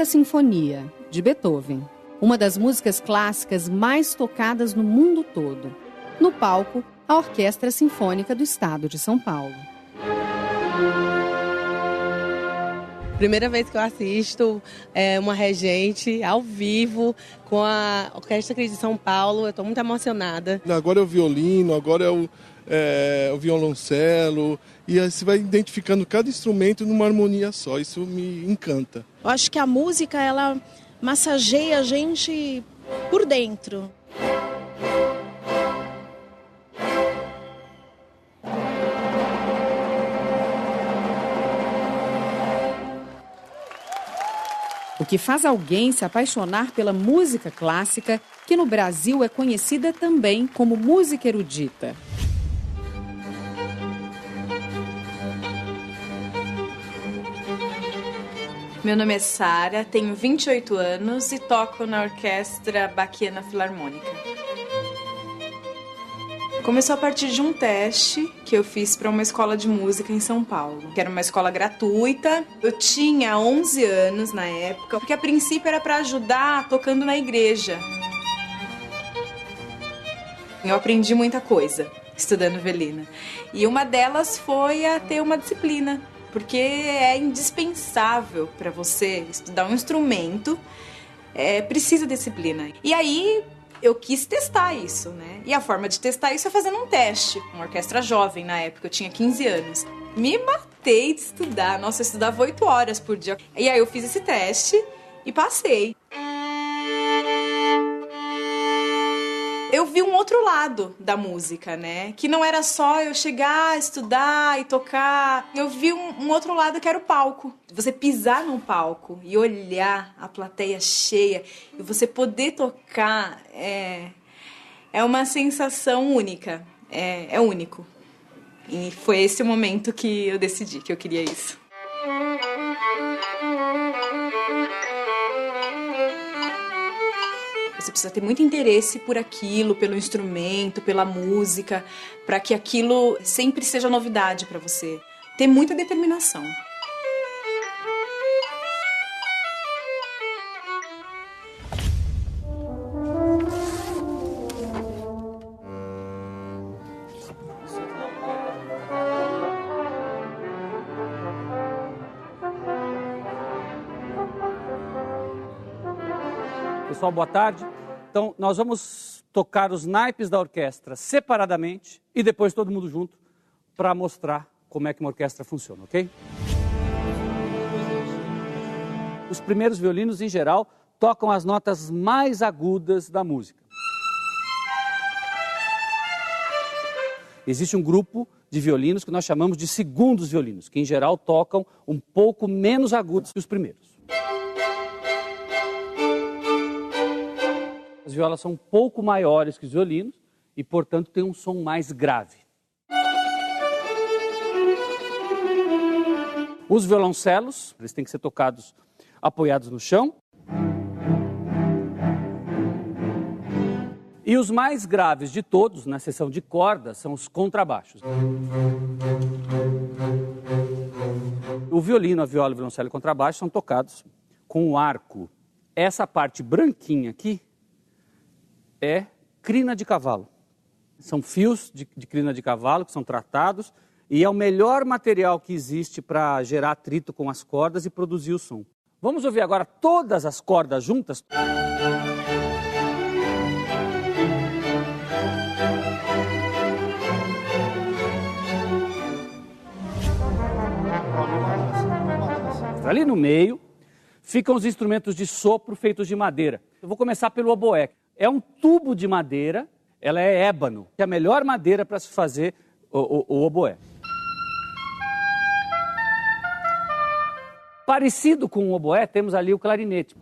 Quinta Sinfonia, de Beethoven. Uma das músicas clássicas mais tocadas no mundo todo. No palco, a Orquestra Sinfônica do Estado de São Paulo. Primeira vez que eu assisto uma regente ao vivo com a Orquestra aqui de São Paulo, eu estou muito emocionada. Agora é o violino, agora é o violoncelo, e aí você vai identificando cada instrumento numa harmonia só, isso me encanta. Eu acho que a música, ela massageia a gente por dentro. O que faz alguém se apaixonar pela música clássica, que no Brasil é conhecida também como música erudita. Meu nome é Sara, tenho 28 anos e toco na Orquestra Baquiana Filarmônica. Começou a partir de um teste que eu fiz para uma escola de música em São Paulo, que era uma escola gratuita. Eu tinha 11 anos na época, porque a princípio era para ajudar tocando na igreja. Eu aprendi muita coisa estudando violino. E uma delas foi a ter uma disciplina, porque é indispensável para você estudar um instrumento, precisa de disciplina. E aí eu quis testar isso, né? E a forma de testar isso é fazendo um teste. Uma orquestra jovem na época, eu tinha 15 anos. Me matei de estudar, nossa, eu estudava 8 horas por dia. E aí eu fiz esse teste e passei. Eu vi um outro lado da música, né? Que não era só eu chegar, estudar e tocar. Eu vi um outro lado que era o palco. Você pisar num palco e olhar a plateia cheia e você poder tocar é uma sensação única. É único. E foi esse o momento que eu decidi que eu queria isso. Você precisa ter muito interesse por aquilo, pelo instrumento, pela música, para que aquilo sempre seja novidade para você. Ter muita determinação. Pessoal, boa tarde. Então, nós vamos tocar os naipes da orquestra separadamente e depois todo mundo junto para mostrar como é que uma orquestra funciona, ok? Os primeiros violinos, em geral, tocam as notas mais agudas da música. Existe um grupo de violinos que nós chamamos de segundos violinos, que em geral tocam um pouco menos agudos que os primeiros. As violas são um pouco maiores que os violinos e, portanto, têm um som mais grave. Os violoncelos, eles têm que ser tocados apoiados no chão. E os mais graves de todos, na seção de cordas, são os contrabaixos. O violino, a viola, o violoncelo e o contrabaixo são tocados com o arco. Essa parte branquinha aqui é crina de cavalo. São fios de crina de cavalo que são tratados e é o melhor material que existe para gerar atrito com as cordas e produzir o som. Vamos ouvir agora todas as cordas juntas? Ali no meio ficam os instrumentos de sopro feitos de madeira. Eu vou começar pelo oboé. É um tubo de madeira, ela é ébano, que é a melhor madeira para se fazer o oboé. Parecido com o oboé, temos ali o clarinete.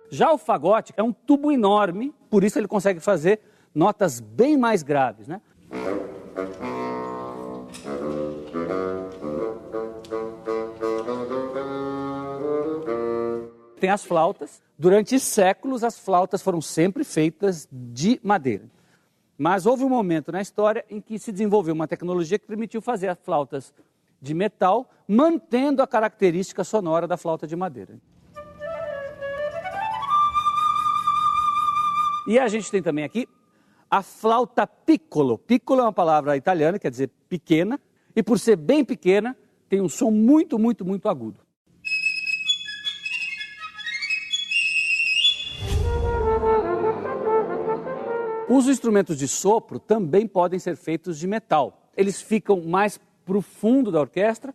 Já o fagote é um tubo enorme, por isso ele consegue fazer notas bem mais graves, né? Tem as flautas. Durante séculos, as flautas foram sempre feitas de madeira. Mas houve um momento na história em que se desenvolveu uma tecnologia que permitiu fazer as flautas de metal, mantendo a característica sonora da flauta de madeira. E a gente tem também aqui a flauta piccolo. Piccolo é uma palavra italiana, quer dizer pequena, e por ser bem pequena, tem um som muito, muito, muito agudo. Os instrumentos de sopro também podem ser feitos de metal. Eles ficam mais para o fundo da orquestra.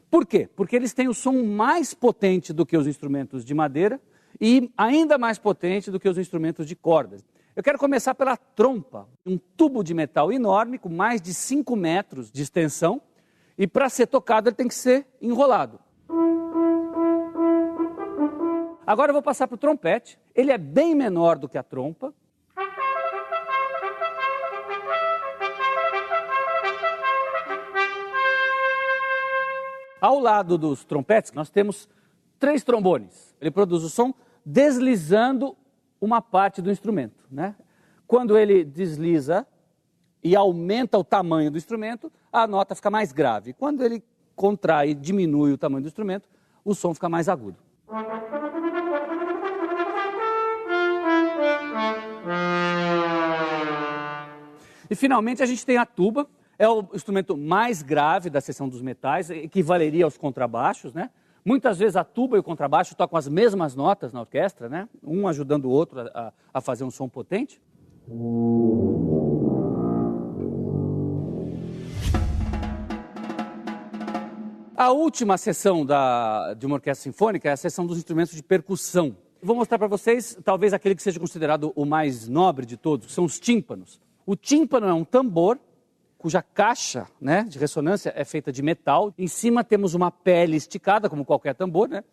Por quê? Porque eles têm o som mais potente do que os instrumentos de madeira e ainda mais potente do que os instrumentos de cordas. Eu quero começar pela trompa, um tubo de metal enorme com mais de 5 metros de extensão e para ser tocado ele tem que ser enrolado. Agora eu vou passar para o trompete. Ele é bem menor do que a trompa. Ao lado dos trompetes, nós temos 3 trombones. Ele produz o som deslizando uma parte do instrumento, né? Quando ele desliza e aumenta o tamanho do instrumento, a nota fica mais grave. Quando ele contrai e diminui o tamanho do instrumento, o som fica mais agudo. E finalmente a gente tem a tuba. É o instrumento mais grave da seção dos metais, equivaleria aos contrabaixos, né? Muitas vezes a tuba e o contrabaixo tocam as mesmas notas na orquestra, né? Um ajudando o outro a fazer um som potente. A última seção de uma orquestra sinfônica é a seção dos instrumentos de percussão. Vou mostrar para vocês, talvez aquele que seja considerado o mais nobre de todos, que são os tímpanos. O tímpano é um tambor cuja caixa, né, de ressonância é feita de metal. Em cima temos uma pele esticada, como qualquer tambor, né?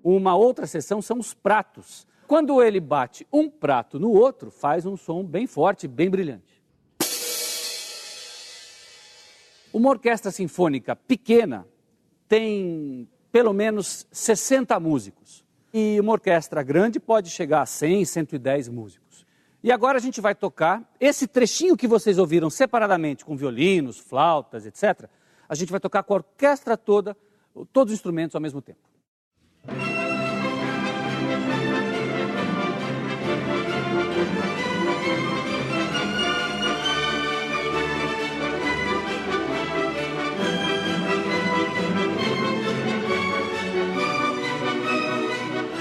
Uma outra seção são os pratos. Quando ele bate um prato no outro, faz um som bem forte, bem brilhante. Uma orquestra sinfônica pequena tem pelo menos 60 músicos. E uma orquestra grande pode chegar a 100, 110 músicos. E agora a gente vai tocar esse trechinho que vocês ouviram separadamente, com violinos, flautas, etc. A gente vai tocar com a orquestra toda, todos os instrumentos ao mesmo tempo.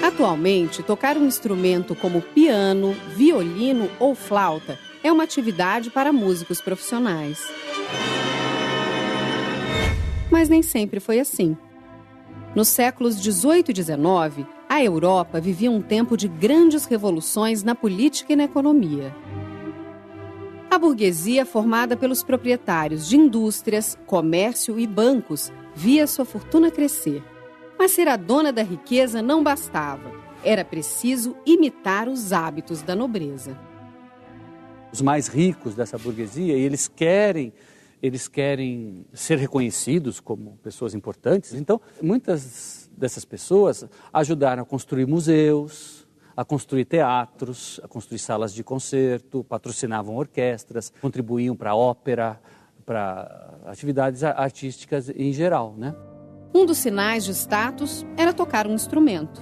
Atualmente, tocar um instrumento como piano, violino ou flauta é uma atividade para músicos profissionais. Mas nem sempre foi assim. Nos séculos 18 e 19, a Europa vivia um tempo de grandes revoluções na política e na economia. A burguesia, formada pelos proprietários de indústrias, comércio e bancos, via sua fortuna crescer. Mas ser a dona da riqueza não bastava. Era preciso imitar os hábitos da nobreza. Os mais ricos dessa burguesia, eles querem ser reconhecidos como pessoas importantes. Então, muitas dessas pessoas ajudaram a construir museus, a construir teatros, a construir salas de concerto, patrocinavam orquestras, contribuíam para a ópera, para atividades artísticas em geral, né? Um dos sinais de status era tocar um instrumento.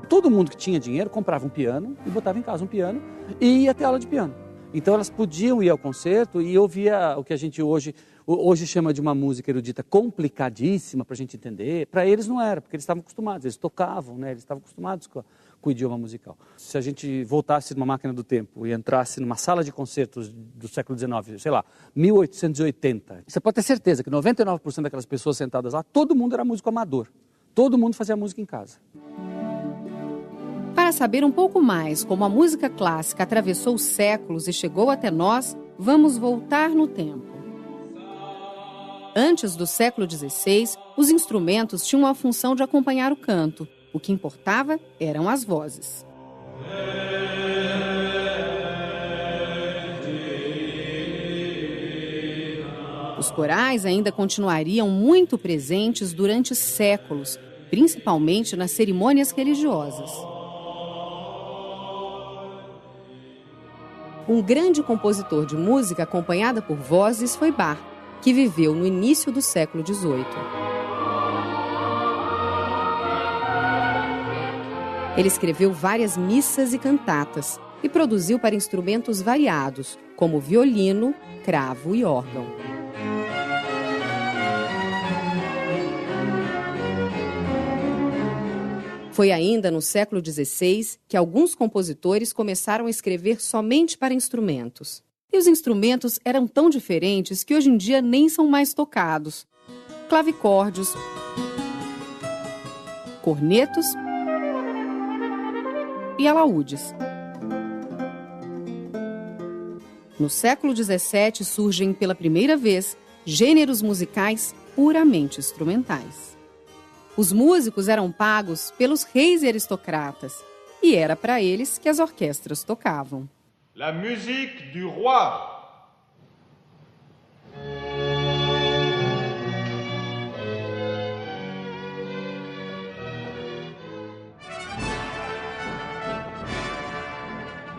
Todo mundo que tinha dinheiro comprava um piano e botava em casa um piano e ia ter aula de piano. Então elas podiam ir ao concerto e ouvia o que a gente hoje chama de uma música erudita complicadíssima para a gente entender. Para eles não era, porque eles estavam acostumados, eles tocavam, né? Eles estavam acostumados com o idioma musical. Se a gente voltasse numa máquina do tempo e entrasse numa sala de concertos do século XIX, sei lá, 1880, você pode ter certeza que 99% daquelas pessoas sentadas lá, todo mundo era músico amador. Todo mundo fazia música em casa. Para saber um pouco mais como a música clássica atravessou os séculos e chegou até nós, vamos voltar no tempo. Antes do século XVI, os instrumentos tinham a função de acompanhar o canto. O que importava eram as vozes. Os corais ainda continuariam muito presentes durante séculos, principalmente nas cerimônias religiosas. Um grande compositor de música acompanhada por vozes foi Bach, que viveu no início do século XVIII. Ele escreveu várias missas e cantatas e produziu para instrumentos variados, como violino, cravo e órgão. Foi ainda no século XVI que alguns compositores começaram a escrever somente para instrumentos. E os instrumentos eram tão diferentes que hoje em dia nem são mais tocados. Clavicórdios, cornetos e alaúdes. No século XVII surgem pela primeira vez gêneros musicais puramente instrumentais. Os músicos eram pagos pelos reis e aristocratas, e era para eles que as orquestras tocavam. La musique du roi.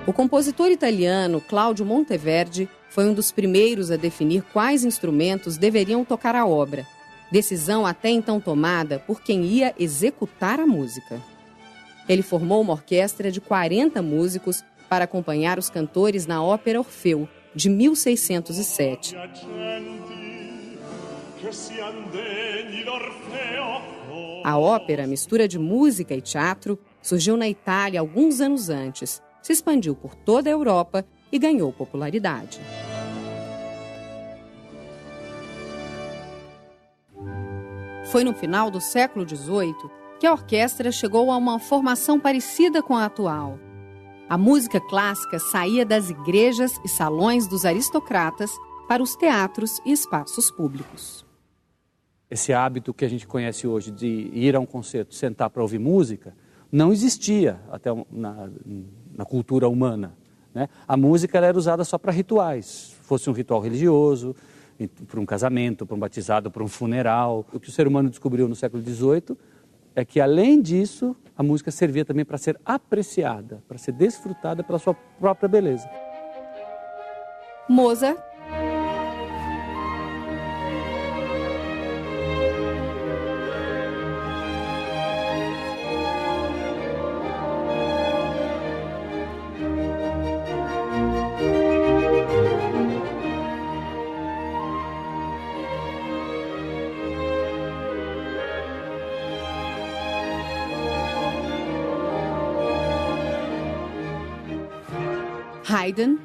O compositor italiano Claudio Monteverdi foi um dos primeiros a definir quais instrumentos deveriam tocar a obra. Decisão até então tomada por quem ia executar a música. Ele formou uma orquestra de 40 músicos para acompanhar os cantores na ópera Orfeu, de 1607. A ópera, mistura de música e teatro, surgiu na Itália alguns anos antes, se expandiu por toda a Europa e ganhou popularidade. Foi no final do século XVIII que a orquestra chegou a uma formação parecida com a atual. A música clássica saía das igrejas e salões dos aristocratas para os teatros e espaços públicos. Esse hábito que a gente conhece hoje de ir a um concerto, sentar para ouvir música, não existia até na cultura humana, né? A música era usada só para rituais, fosse um ritual religioso, para um casamento, para um batizado, para um funeral. O que o ser humano descobriu no século XVIII é que, além disso, a música servia também para ser apreciada, para ser desfrutada pela sua própria beleza. Mozart, Haydn,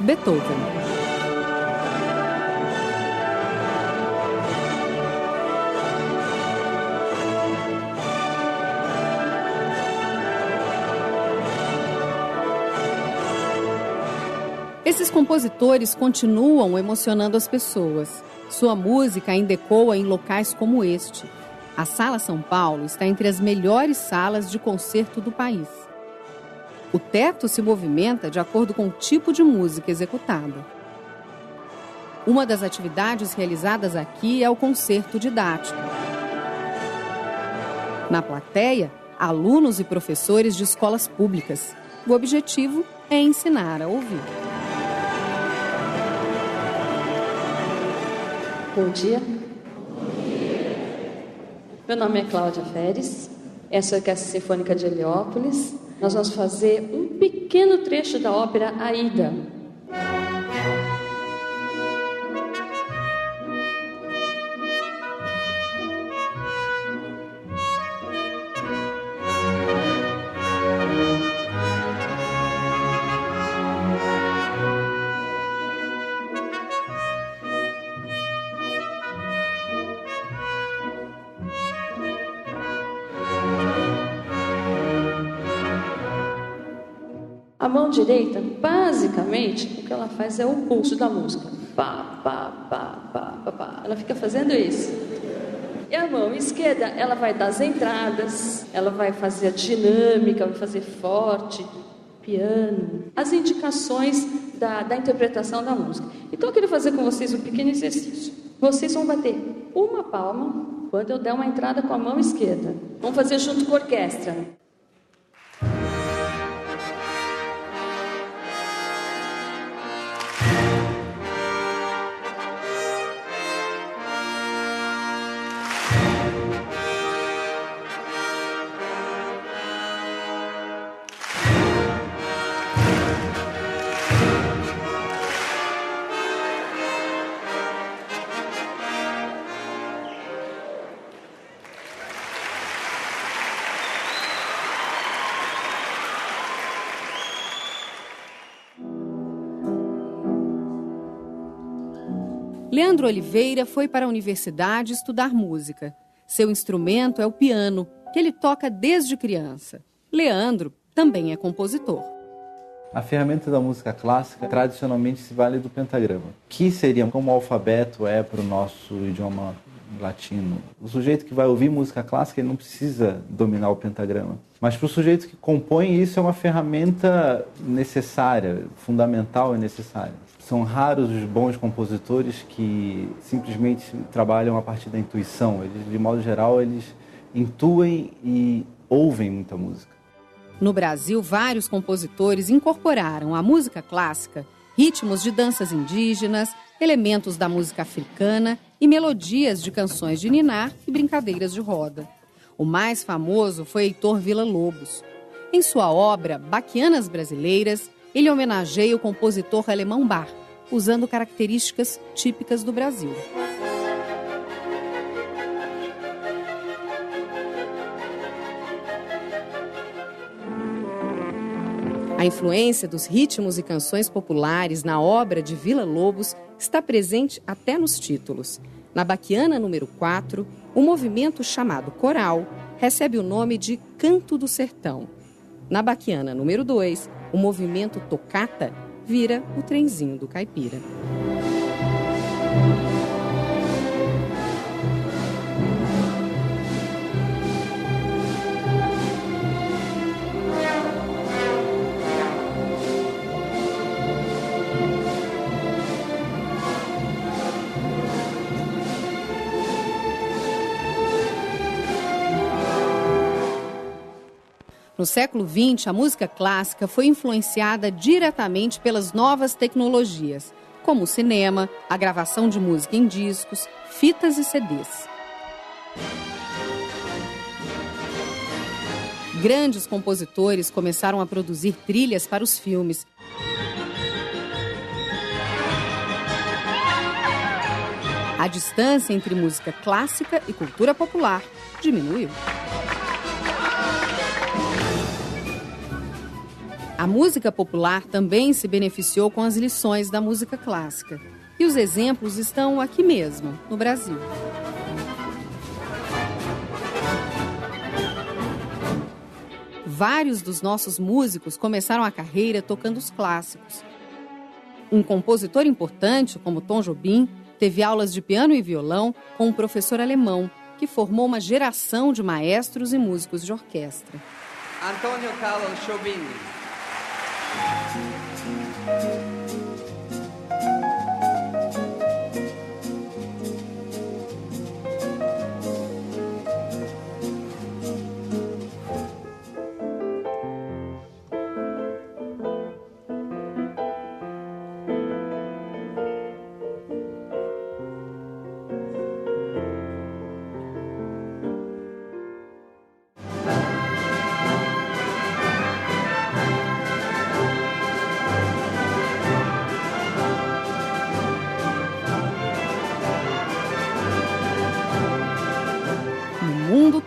Beethoven. Esses compositores continuam emocionando as pessoas. Sua música ainda ecoa em locais como este. A Sala São Paulo está entre as melhores salas de concerto do país. O teto se movimenta de acordo com o tipo de música executada. Uma das atividades realizadas aqui é o concerto didático. Na plateia, alunos e professores de escolas públicas. O objetivo é ensinar a ouvir. Bom dia. Meu nome é Cláudia Feres, essa é a Orquestra Sinfônica de Heliópolis. Nós vamos fazer um pequeno trecho da ópera Aida. A mão direita, basicamente, o que ela faz é o pulso da música. Pá, pá, pá, pá, pá, pá. Ela fica fazendo isso. E a mão esquerda, ela vai dar as entradas, ela vai fazer a dinâmica, vai fazer forte. piano, as indicações da interpretação da música. Então eu queria fazer com vocês um pequeno exercício. Vocês vão bater uma palma quando eu der uma entrada com a mão esquerda. Vamos fazer junto com a orquestra. Leandro Oliveira foi para a universidade estudar música. Seu instrumento é o piano, que ele toca desde criança. Leandro também é compositor. A ferramenta da música clássica tradicionalmente se vale do pentagrama, que seria como o alfabeto é para o nosso idioma latino. O sujeito que vai ouvir música clássica ele não precisa dominar o pentagrama. Mas para o sujeito que compõe isso é uma ferramenta necessária, fundamental e necessária. São raros os bons compositores que simplesmente trabalham a partir da intuição. Eles, de modo geral, eles intuem e ouvem muita música. No Brasil, vários compositores incorporaram à música clássica ritmos de danças indígenas, elementos da música africana e melodias de canções de ninar e brincadeiras de roda. O mais famoso foi Heitor Villa-Lobos. Em sua obra Baquianas Brasileiras, ele homenageia o compositor alemão Bach, usando características típicas do Brasil. A influência dos ritmos e canções populares na obra de Villa-Lobos está presente até nos títulos. Na Baquiana número 4, o movimento chamado coral recebe o nome de Canto do Sertão. Na Baquiana número 2, o movimento tocata vira o trenzinho do caipira. No século XX, a música clássica foi influenciada diretamente pelas novas tecnologias, como o cinema, a gravação de música em discos, fitas e CDs. Grandes compositores começaram a produzir trilhas para os filmes. A distância entre música clássica e cultura popular diminuiu. A música popular também se beneficiou com as lições da música clássica. E os exemplos estão aqui mesmo, no Brasil. Vários dos nossos músicos começaram a carreira tocando os clássicos. Um compositor importante, como Tom Jobim, teve aulas de piano e violão com um professor alemão, que formou uma geração de maestros e músicos de orquestra. Antônio Carlos Jobim.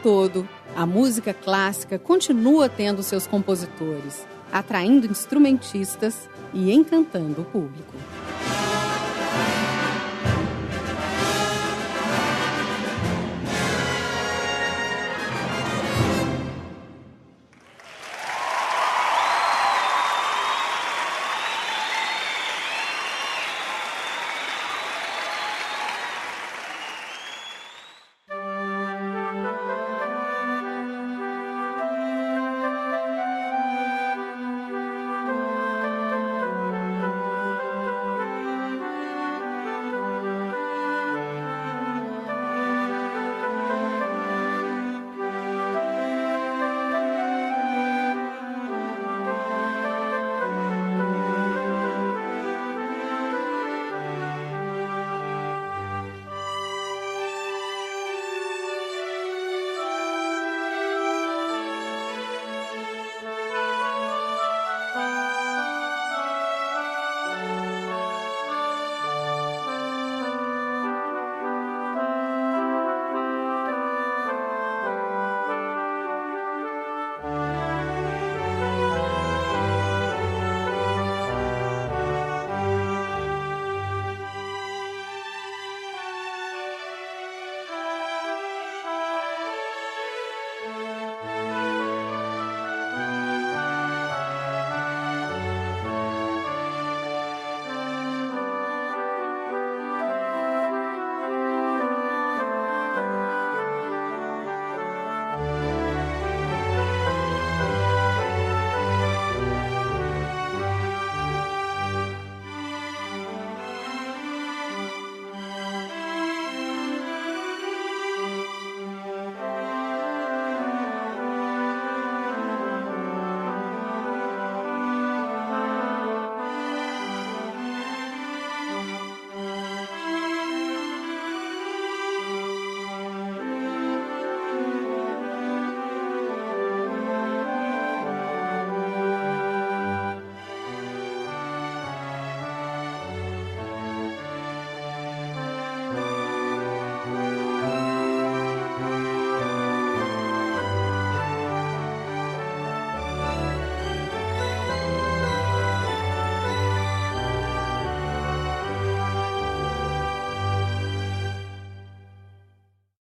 Todo, a música clássica continua tendo seus compositores, atraindo instrumentistas e encantando o público.